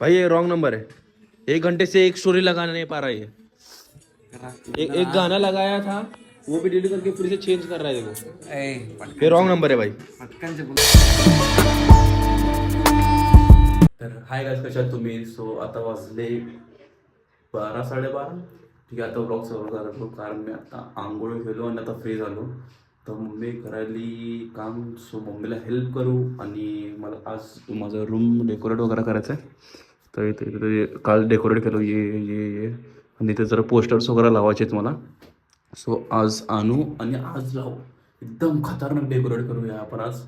भाई ये wrong number है। 1 घंटे से एक स्टोरी लगाना नहीं पा रहा है। एक गाना लगाया था वो भी डिलीट करके फिर से चेंज कर रहा है देखो। ये रॉन्ग नंबर है भाई। तर हाय गाइस, कशा आहात तुम्ही? सो आता वाजले 12 साडेबारा. ठीक आहे, आता ब्लॉग चालू करतो कारण मी आता आंघोळ गेलो आणि आता फ्री झालो. तर मम्मी करायली काम, सो मम्मीला हेल्प करू. आणि मला आज माझं रूम डेकोरेट वगैरे करायचं आहे. तर इथे काल डेकोरेट केलं ये आणि इथे जरा पोस्टर्स वगैरे लावायचे आहेत मला. सो आज आणू आणि आज लावू. एकदम खतरनाक डेकोरेट करूया आपण आज.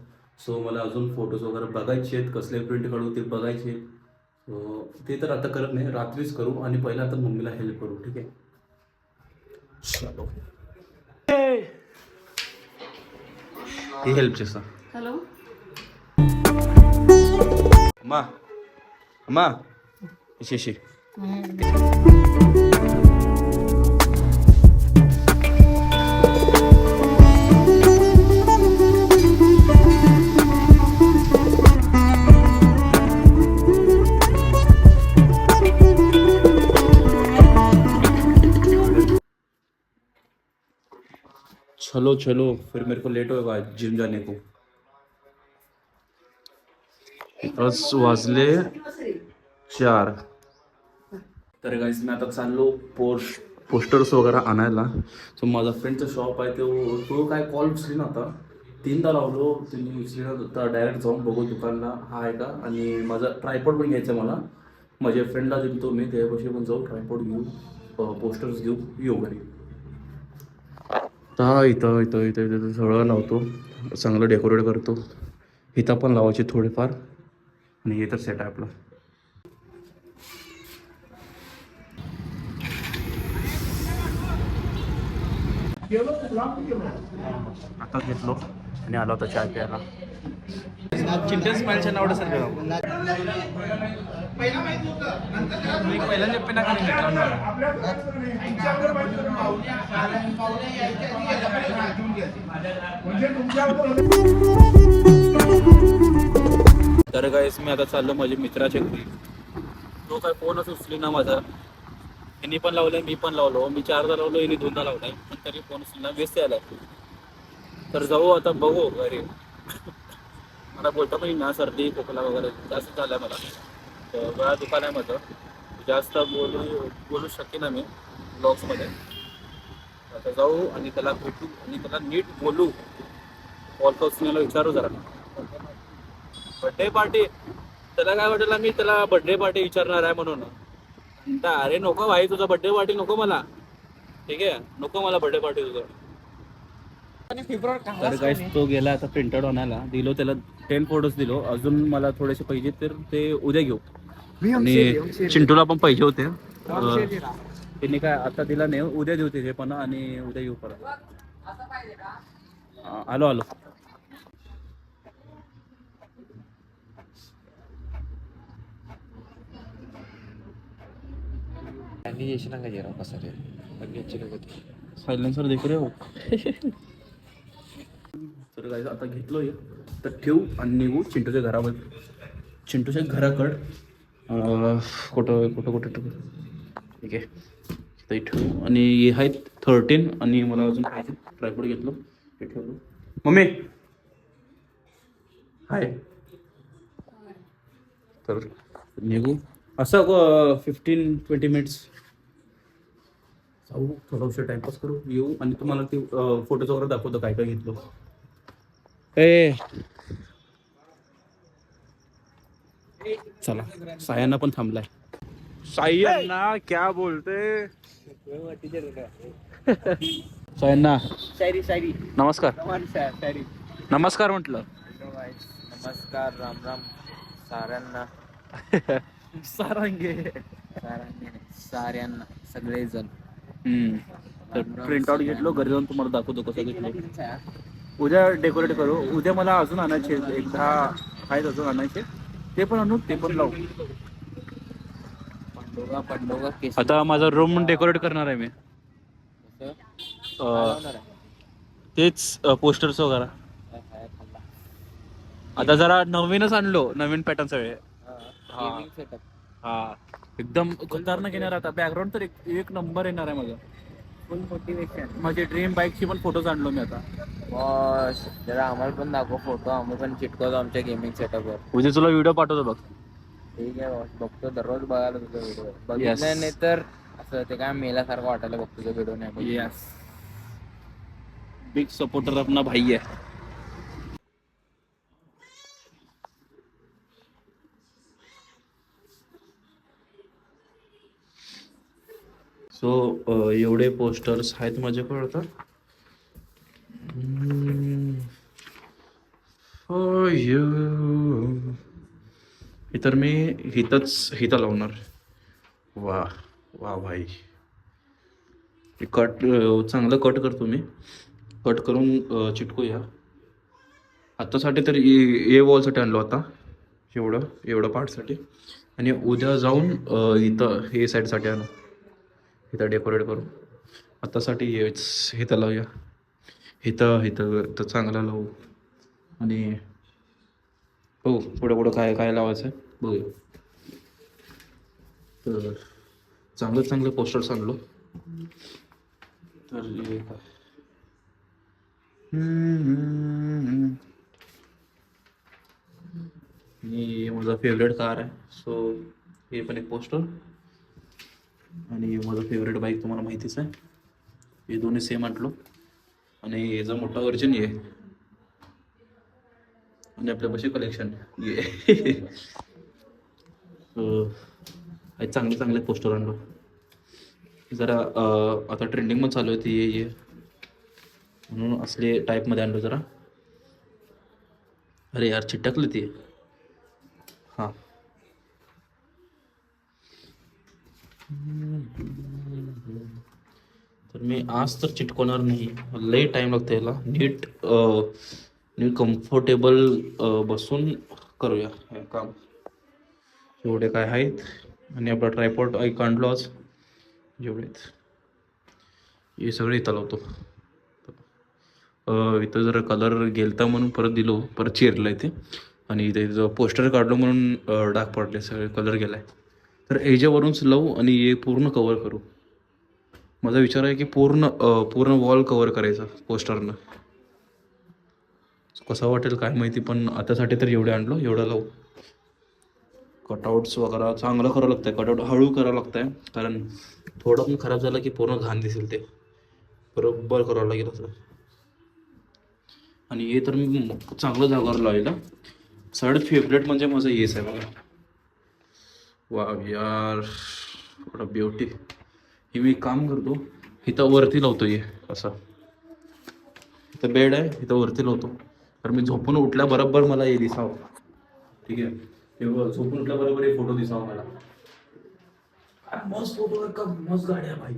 सो मला अजून फोटोज वगैरे बघायचे आहेत, कसले प्रिंट काढू ते बघायचे आहेत. सो ते तर आता करत नाही, रात्रीच करू. आणि पहिला आता मम्मीला हेल्प करू. ठीक आहे, चलो. ही हेल्प చేస్తా. హలో అమ్మా అమ్మా చేసి चलो चलो, फिर मेरे को लेट होगा जिम जाने को. आज वाजले 4. तर गाईस मी आता चाललो पोस्टर्स वगैरे आणायला. सो माझा फ्रेंडचा शॉप आहे तो काय कॉल उचली नव्हता. 3दा लावलो, त्यांनी उचली नव्हता. डायरेक्ट जाऊन बघू दुकानला हा आहे का. आणि माझा ट्रायपॉड पण घ्यायचा मला. माझ्या फ्रेंडला दिलतो मी, त्यापाशी पण जाऊ, ट्रायपॉड घेऊ, पोस्टर्स घेऊ, येऊ घरी. इथं सगळं लावतो, चांगलं डेकोरेट करतो. इथं पण लावायचे थोडेफार. आणि हे तर सेट आहे आपला. आता घेतलो आणि आला होता चहा प्यायला. चिंटन स्माईलच्या नावडं सर पहिला చెప్పిన కానీ तर गाईस मी आता चाललो माझ्या मित्राच्या घरी. तो काय फोनच उचली ना माझा. यांनी पण लावलंय, मी पण लावलो. मी 4दा लावलो, यांनी 2दा लावलाय, पण तरी फोन उचलला, व्यस्त आलाय. तर जाऊ आता बघू घरी. मला बोलतो पण ना, सर्दी खोकला वगैरे जास्त झालाय मला. तर गळा दुकान आहे माझं, जास्त बोलू शकेन मी ब्लॉग्समध्ये. आता जाऊ आणि त्याला भेटू आणि त्याला नीट बोलू. कॉल करून विचारू जरा बड्डे पार्टी. त्याला काय वाटलं मी त्याला बड्डे पार्टी विचारणार आहे म्हणून. अरे नको भाई, तुझा बड्डे पार्टी नको मला. ठीक आहे, नको मला बड्डे पार्टी तुझं. तर गाईस तो गेला आता प्रिंटेड आणायला. दिलो त्याला 10 फोटोज दिलो. अजून मला थोडेसे पाहिजे तर ते उद्या घेऊ. आणि चिंटूला पण पाहिजे होते, त्यांनी काय आता दिला नाही. उद्या देऊ ते पण, आणि उद्या येऊ परत. आलो. सायलेन्सर देख रे हो. तर गाईस आता घेतलोय, तर ठेवू आणि निघू चिंटूच्या घरावर. चिंटूच्या घराकड कुठं ठेवू. ठीक आहे, ते ठेवू. आणि हे आहेत 13 आणि मला अजून पाहिजे. ट्रायपॉड घेतलो, हे ठेवलो. मम्मी हाय. तर निघू असं 15-20 मिनिट्स जाऊ, थोडा उशीर टाइमपास करू, येऊ. आणि तुम्हाला ते फोटोज वगैरे दाखवतो काय काय घेतलो. चला, सायांना पण थांबलाय. सायांना क्या बोलते. सायांना शायरी नमस्कार. शायरी. नमस्कार म्हटलं. नमस्कार, राम राम साऱ्यांना. साऱ्यांना सगळेजण. तर प्रिंट आउट घेतलो, घरी जाऊन तुम्हाला दाखवतो कसं घेतलो. उद्या डेकोरेट करू. उद्या मला अजून आणायचे 10 आहेत, अजून आणायचे. ते पण आणू, ते पण लावू. आता माझा रूम डेकोरेट करणार आहे मी. तेच पोस्टर्स वगैरे. आता जरा नवीनच आणलो, नवीन पॅटर्न सगळे. हा एकदम खतरनाक येणार आता. बॅकग्राऊंड तर एक नंबर येणार आहे माझा. फुल मोटिवेशन. माझी ड्रीम बाईकची पण फोटोज आणलो मी आता. बस जरा आम्हाला पण दाखव फोटो, आम्ही पण चिटकवतो आमच्या गेमिंग सेटअपवर. उद्या तुला व्हिडिओ पाठवतो बघ. ठीक आहे बॉस, बघतो दररोज बघायला तुझा व्हिडिओ. बघितलं नाही तर असं ते काय मेल्यासारखं वाटायला बघ तुझा व्हिडिओ नाही बघ. यस, बिग सपोर्टर अपना भाई है. सो एवढे पोस्टर्स आहेत माझ्याकडे आता. तर मी हिथं लावणार. वा वा भाई, कट चांगलं कट करतो मी. कट करून चिटकूया. आत्तासाठी तर ए वॉलसाठी आणलो आता, एवढं पार्टसाठी. आणि उद्या जाऊन इथं हे साईडसाठी आणू, इथं डेकोरेट करू. आत्तासाठी इथं लावूया, इथं तर चांगला लावू. आणि हो, पुढं काय काय लावायचं आहे बघूया. तर चांगलं पोस्टर्स आणलो. तर हे काय, आणि माझा फेवरेट कार आहे, सो हे पण एक पोस्टर. आणि माझं फेवरेट बाईक तुम्हाला माहितीच आहे, हे दोन्ही सेम आणलो. आणि याचा मोठा व्हर्जन आहे. आणि आपल्यापाशी कलेक्शन ये. चांगले पोस्टर आणलो. जरा आता ट्रेंडिंग पण चालू आहे ते ये म्हणून असले टाईपमध्ये आणलो जरा. अरे यार चिटकलं ते. हां, तर मी आज तर चिटकवणार नाही, लई टाईम लागतो याला. नीट कम्फर्टेबल बसून करूया हे काम. एवढे काय आहेत. आणि आपला ट्रायपॉड आणलो आज. जेवढे आहेत हे सगळे इथं लावतो. इथं जरा कलर गेलता म्हणून परत चिरलं आहे ते. आणि इथे जो पोस्टर काढलो म्हणून डाग पडले, सगळे कलर गेला आहे. तर याच्यावरूनच लावू आणि हे पूर्ण कवर करू. माझा विचार आहे की पूर्ण वॉल कवर करायचा पोस्टरनं. कसं वाटेल काय माहिती, पण आतासाठी तर एवढं लावू. कटआउट्स वगैरे चांगलं करावं लागतं आहे. कटआउट हळू करावं लागतं आहे, कारण थोडं पण खराब झालं की पूर्ण घाण दिसेल. ते बरोबर करावं लागेल असं. आणि हे तर मी चांगलं जागावर लावलेलं. सगळ्यात फेवरेट म्हणजे माझं हेच आहे बघा. वा यार, थोडा ब्युटी. हे मी काम करतो, इथं वरती लावतो. हे असं इथं बेड आहे, इथं वरती लावतो. तर मी झोपून उठल्याबरोबर मला हे दिसावं. ठीक आहे, तेव्हा झोपून उठल्याबरोबर हे फोटो दिसावा मला. मस्त फोटो का, मस्त गाडी आहे भाई.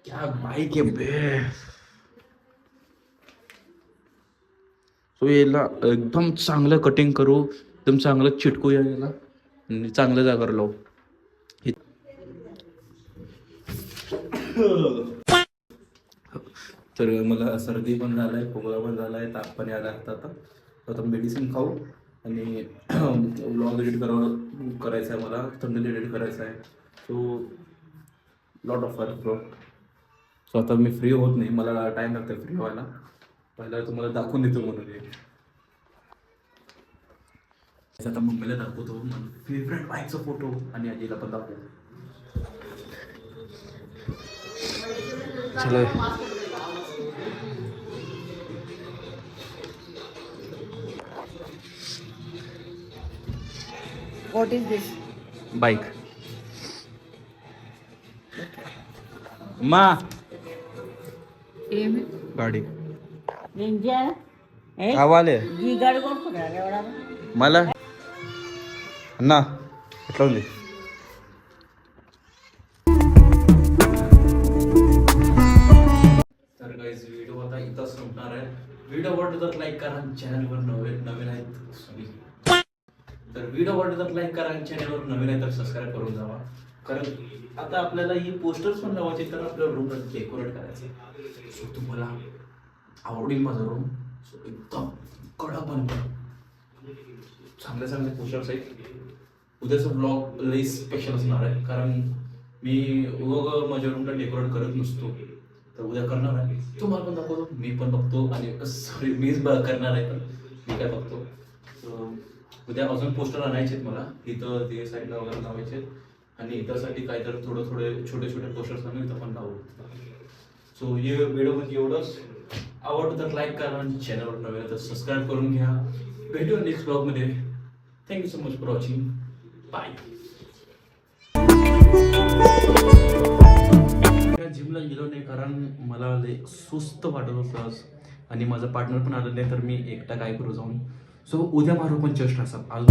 क्या बाईक आहे बे. सो याला एकदम चांगलं कटिंग करू, एकदम चांगलं चिटकूया याला आणि चांगल्या जागावर लावू. तर मला सर्दी पण झालाय, खोकला पण झालाय, ताप पण यायला लागतं. आता मेडिसिन खाऊ आणि व्लॉग एडिट करायचं आहे मला, थंबनेल एडिट करायचं आहे. So lot of work bro. So आता मी फ्री होत नाही, मला टाईम लागतो फ्री व्हायला. पहिला तुम्हाला दाखवून देतो म्हणून हे. आता मम्मीला दाखवतो मला फेवरेट बाईकचा फोटो आणि आजीला पण दाखवतो. चलो. What is this? बाईक मा ಗಾಡಿ కావాలి मला అన్నా ఎట్లా ఉంది. तर गाइस व्हिडिओ आता इथं संपणार आहे. व्हिडिओ आवडला तर लाईक करा, चॅनलवर नवीन आहेत सॉरी. तर व्हिडिओ आवडला तर लाईक करा, चॅनलवर नवीन आहे तर सबस्क्राईब करून जावा. कारण आता आपल्याला ही पोस्टर्स पण लावायचे, तर आपल्या रूम डेकोरेट करायचे. सो तुम्हाला आवडेल माझा रूम. सो एकदम कडक बनवा, चांगले पोस्टर्स आहेत. उद्याचा ब्लॉग लई स्पेशल असणार आहे, कारण मी माझ्या रूमला डेकोरेट करत नसतो, तर उद्या करणार आहे. तुम्हाला पण दाखवतो, मी पण बघतो, आणि सॉरी मीच करणार आहे, तर मी काय बघतो. उद्या अजून पोस्टर आणायचे आहेत मला, इथं ते साईडला वगैरे लावायचे आहेत, आणि इथंसाठी काहीतरी थोडे छोटे छोटे पोस्टर्स आणून इथं पण लावू. सो हे व्हिडिओमध्ये एवढंच. आवडतं तर लाईक करा, आणि चॅनलवर नव्हे तर सबस्क्राईब करून घ्या. भेटू नेक्स्ट ब्लॉगमध्ये. Thank you so much for watching. Bye. जिमला गेलो नाही कारण मला लय सुस्त वाटत होतं आज, आणि माझा पार्टनर पण आलं नाही, तर मी एकटा काय करू जाऊन. सो उद्या मारू पण जस्ट असा आज.